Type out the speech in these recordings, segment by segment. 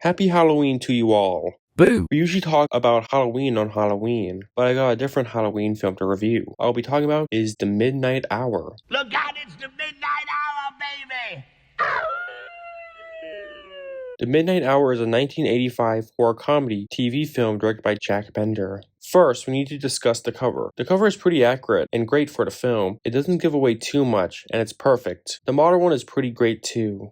Happy Halloween to you all. Boo! We usually talk about Halloween on Halloween, but I got a different Halloween film to review. All I'll be talking about is The Midnight Hour. Look out, it's the midnight hour, baby! The Midnight Hour is a 1985 horror comedy TV film directed by Jack Bender. First, we need to discuss the cover. The cover is pretty accurate and great for the film. It doesn't give away too much, and it's perfect. The modern one is pretty great too.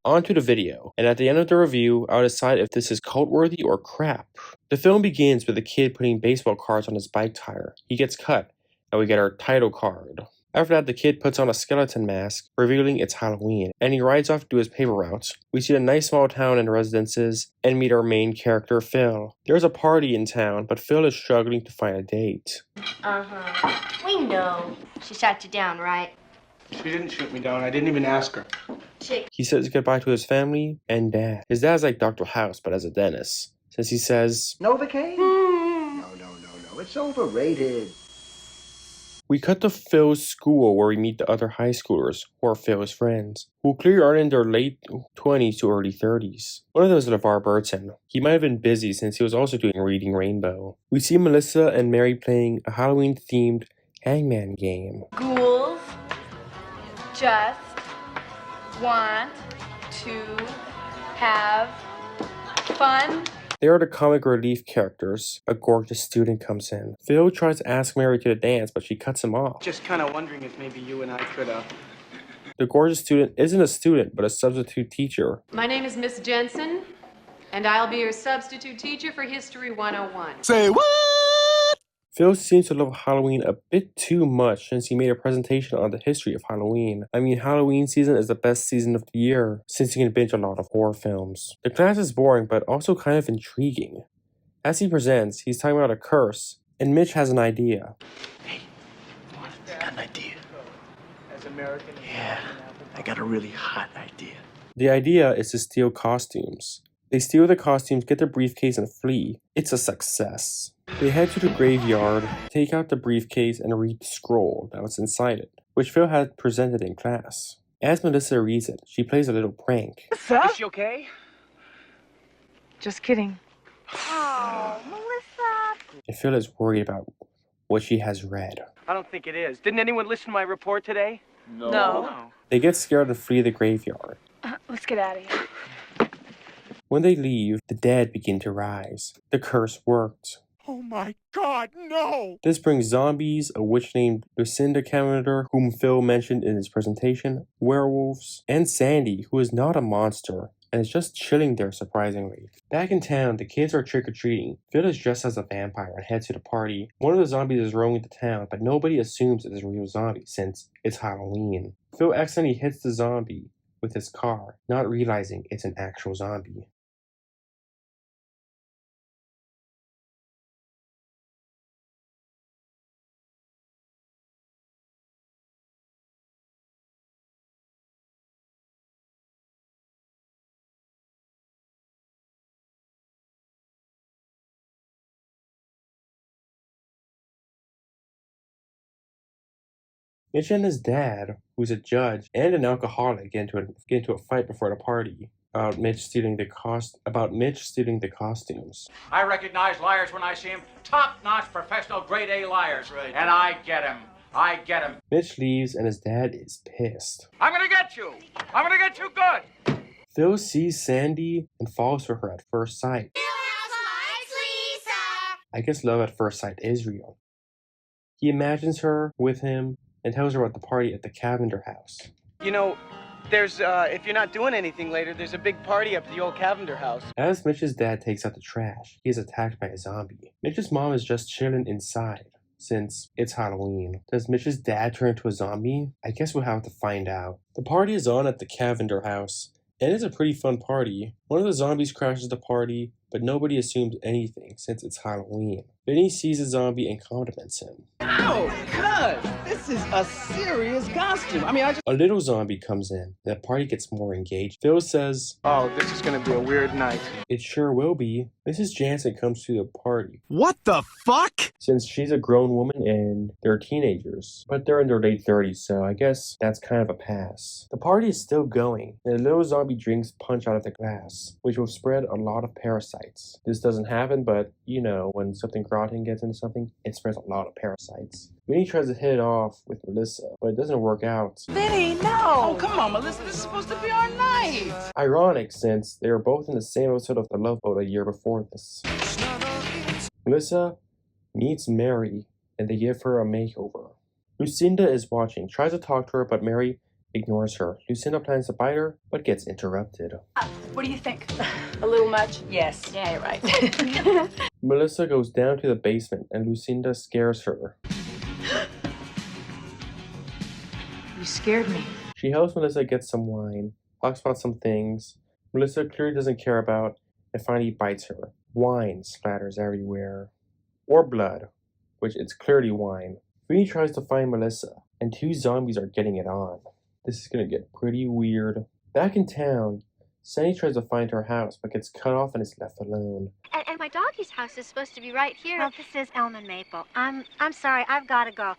On to the video, and at the end of the review, I'll decide if this is cult-worthy or crap. The film begins with a kid putting baseball cards on his bike tire. He gets cut, and we get our title card. After that, the kid puts on a skeleton mask, revealing it's Halloween, and he rides off to do his paper routes. We see a nice small town and residences, and meet our main character, Phil. There's a party in town, but Phil is struggling to find a date. We know. She shot you down, right? She didn't shoot me down. I didn't even ask her. He says goodbye to his family and dad. His dad's like Dr. House, but as a dentist. Since he says, Novocaine? No. It's overrated. We cut to Phil's school where we meet the other high schoolers, who are Phil's friends, who clearly are in their late 20s to early 30s. One of them is LeVar Burton. He might have been busy since he was also doing Reading Rainbow. We see Melissa and Mary playing a Halloween-themed hangman game. Ghouls just want to have fun. They are the comic relief characters. A gorgeous student comes in. Phil tries to ask Mary to the dance, but she cuts him off. Just kind of wondering if maybe you and I could, The gorgeous student isn't a student, but a substitute teacher. My name is Miss Jensen, and I'll be your substitute teacher for History 101. Say what? Phil seems to love Halloween a bit too much since he made a presentation on the history of Halloween. I mean, Halloween season is the best season of the year since you can binge a lot of horror films. The class is boring, but also kind of intriguing. As he presents, he's talking about a curse, and Mitch has an idea. Hey, I got an idea. as American. Yeah, I got a really hot idea. The idea is to steal costumes. They steal the costumes, get their briefcase, and flee. It's a success. They head to the graveyard, take out the briefcase, and read the scroll that was inside it, which Phil had presented in class. As Melissa reads it, she plays a little prank. Is she okay? Just kidding. Oh, Melissa. And Phil is worried about what she has read. I don't think it is. Didn't anyone listen to my report today? No. They get scared and flee the graveyard. Let's get out of here. When they leave, the dead begin to rise. The curse worked. Oh my god, no! This brings zombies, a witch named Lucinda Cavender, whom Phil mentioned in his presentation, werewolves, and Sandy, who is not a monster, and is just chilling there surprisingly. Back in town, the kids are trick-or-treating. Phil is dressed as a vampire and heads to the party. One of the zombies is roaming the town, but nobody assumes it is a real zombie since it's Halloween. Phil accidentally hits the zombie with his car, not realizing it's an actual zombie. Mitch and his dad, who's a judge and an alcoholic, get into a fight before the party about Mitch stealing the costumes. I recognize liars when I see them. Top-notch professional grade A liars. Right. And I get him. Mitch leaves and his dad is pissed. I'm gonna get you. I'm gonna get you good. Phil sees Sandy and falls for her at first sight. I guess love at first sight is real. He imagines her with him and tells her about the party at the Cavender house. You know, there's, if you're not doing anything later, there's a big party up at the old Cavender house. As Mitch's dad takes out the trash, he is attacked by a zombie. Mitch's mom is just chilling inside, since it's Halloween. Does Mitch's dad turn into a zombie? I guess we'll have to find out. The party is on at the Cavender house, and it's a pretty fun party. One of the zombies crashes the party, but nobody assumes anything since it's Halloween. Vinny sees a zombie and compliments him. Oh, cuz, this is a serious costume. A little zombie comes in, and the party gets more engaged. Phil says, Oh, this is gonna be a weird night. "It sure will be." Mrs. Jansen comes to the party, What the fuck? since she's a grown woman and they're teenagers, but they're in their late 30s, so I guess that's kind of a pass. The party is still going, and the little zombie drinks punch out of the glass, which will spread a lot of parasites. This doesn't happen, but you know, when something rotten gets into something, it spreads a lot of parasites. Vinny tries to hit it off with Melissa, but it doesn't work out. Vinny, no! Oh, come on, Melissa, this is supposed to be our night! Ironic, since they were both in the same episode of The Love Boat a year before this. Melissa meets Mary, and they give her a makeover. Lucinda is watching, tries to talk to her, but Mary ignores her. Lucinda plans to bite her, but gets interrupted. What do you think? A little much? Yes. Yeah, you're right. Melissa goes down to the basement, and Lucinda scares her. You scared me. She helps Melissa get some wine, talks about some things Melissa clearly doesn't care about, and finally bites her. Wine splatters everywhere. Or blood, which it's clearly wine. Vinny tries to find Melissa, and two zombies are getting it on. This is gonna get pretty weird. Back in town, Sandy tries to find her house, but gets cut off and is left alone. And my doggy's house is supposed to be right here. Well, this is Elm and Maple. I'm sorry, I've got to go.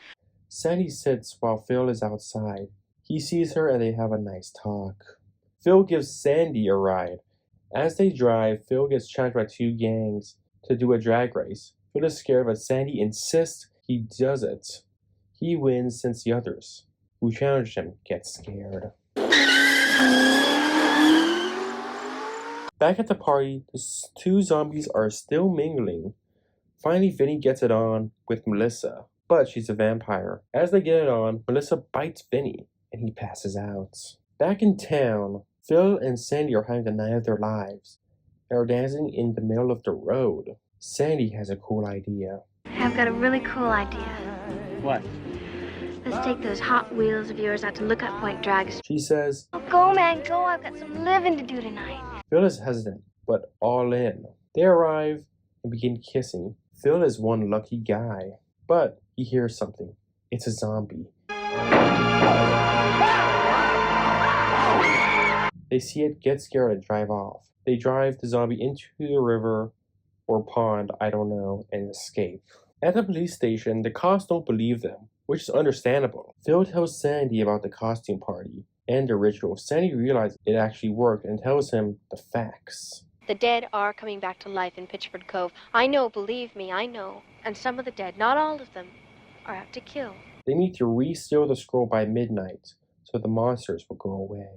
Sandy sits while Phil is outside. He sees her and they have a nice talk. Phil gives Sandy a ride. As they drive, Phil gets challenged by two gangs to do a drag race. Phil is scared, but Sandy insists he does it. He wins since the others, who challenged him, get scared. Back at the party, the two zombies are still mingling. Finally, Vinny gets it on with Melissa, but she's a vampire. As they get it on, Melissa bites Vinny, and he passes out. Back in town, Phil and Sandy are having the night of their lives. They are dancing in the middle of the road. Sandy has a cool idea. I've got a really cool idea. What? Let's take those Hot Wheels of yours out to Lookout Point Drag. She says, Oh, go, man, go. I've got some living to do tonight. Phil is hesitant, but all in. They arrive and begin kissing. Phil is one lucky guy, but he hears something. It's a zombie. They see it, get scared, and drive off. They drive the zombie into the river or pond, I don't know, and escape. At the police station, the cops don't believe them, which is understandable. Phil tells Sandy about the costume party and the ritual. Sandy realizes it actually worked and tells him the facts. The dead are coming back to life in Pitchford Cove. I know, believe me, I know. And some of the dead, not all of them, are out to kill. They need to re-seal the scroll by midnight so the monsters will go away.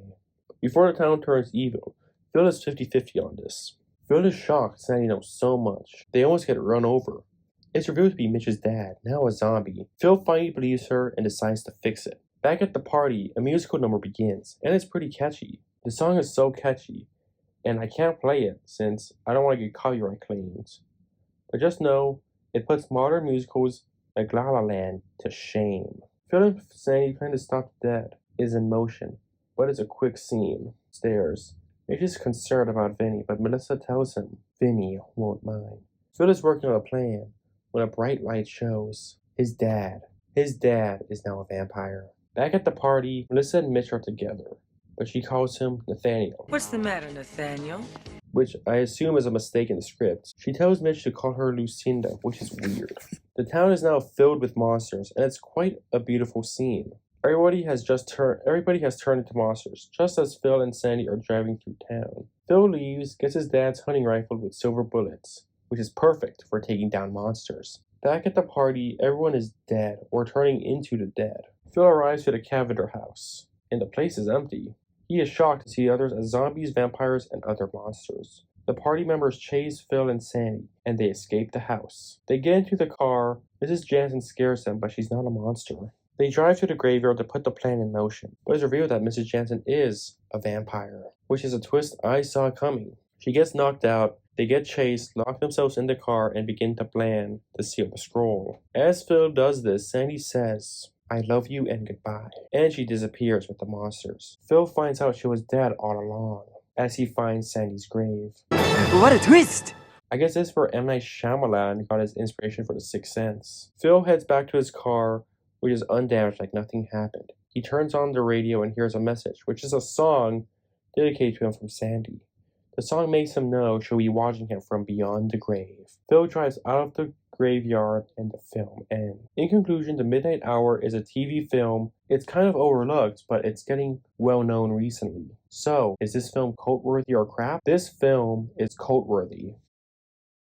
Before the town turns evil, Phil is 50-50 on this. Phil is shocked Sandy knows so much. They almost get run over. It's revealed to be Mitch's dad, now a zombie. Phil finally believes her and decides to fix it. Back at the party, a musical number begins, and it's pretty catchy. The song is so catchy, and I can't play it since I don't want to get copyright claims. But just know, it puts modern musicals like La La Land to shame. Phil and Sandy trying to stop the dead is in motion, but it's a quick scene. Stairs. Mitch is concerned about Vinny, but Melissa tells him Vinny won't mind. Phil is working on a plan when a bright light shows his dad. His dad is now a vampire. Back at the party, Melissa and Mitch are together, but she calls him Nathaniel. What's the matter, Nathaniel? Which I assume is a mistake in the script. She tells Mitch to call her Lucinda, which is weird. The town is now filled with monsters, and it's quite a beautiful scene. Everybody has turned into monsters, just as Phil and Sandy are driving through town. Phil leaves, gets his dad's hunting rifle with silver bullets, which is perfect for taking down monsters. Back at the party, everyone is dead, or turning into the dead. Phil arrives to the Cavender house, and the place is empty. He is shocked to see others as zombies, vampires, and other monsters. The party members chase Phil and Sandy, and they escape the house. They get into the car. Mrs. Jansen scares them, but she's not a monster. They drive to the graveyard to put the plan in motion, but it's revealed that Mrs. Jansen is a vampire, which is a twist I saw coming. She gets knocked out, they get chased, lock themselves in the car, and begin to plan to seal the scroll. As Phil does this, Sandy says, I love you and goodbye, and she disappears with the monsters. Phil finds out she was dead all along, as he finds Sandy's grave. What a twist! I guess this is where M. Night Shyamalan got his inspiration for The Sixth Sense. Phil heads back to his car, which is undamaged like nothing happened. He turns on the radio and hears a message, which is a song dedicated to him from Sandy. The song makes him know she'll be watching him from beyond the grave. Phil drives out of the graveyard and the film ends. In conclusion, The Midnight Hour is a TV film. It's kind of overlooked, but it's getting well known recently. So, is this film cult-worthy or crap? This film is cult-worthy.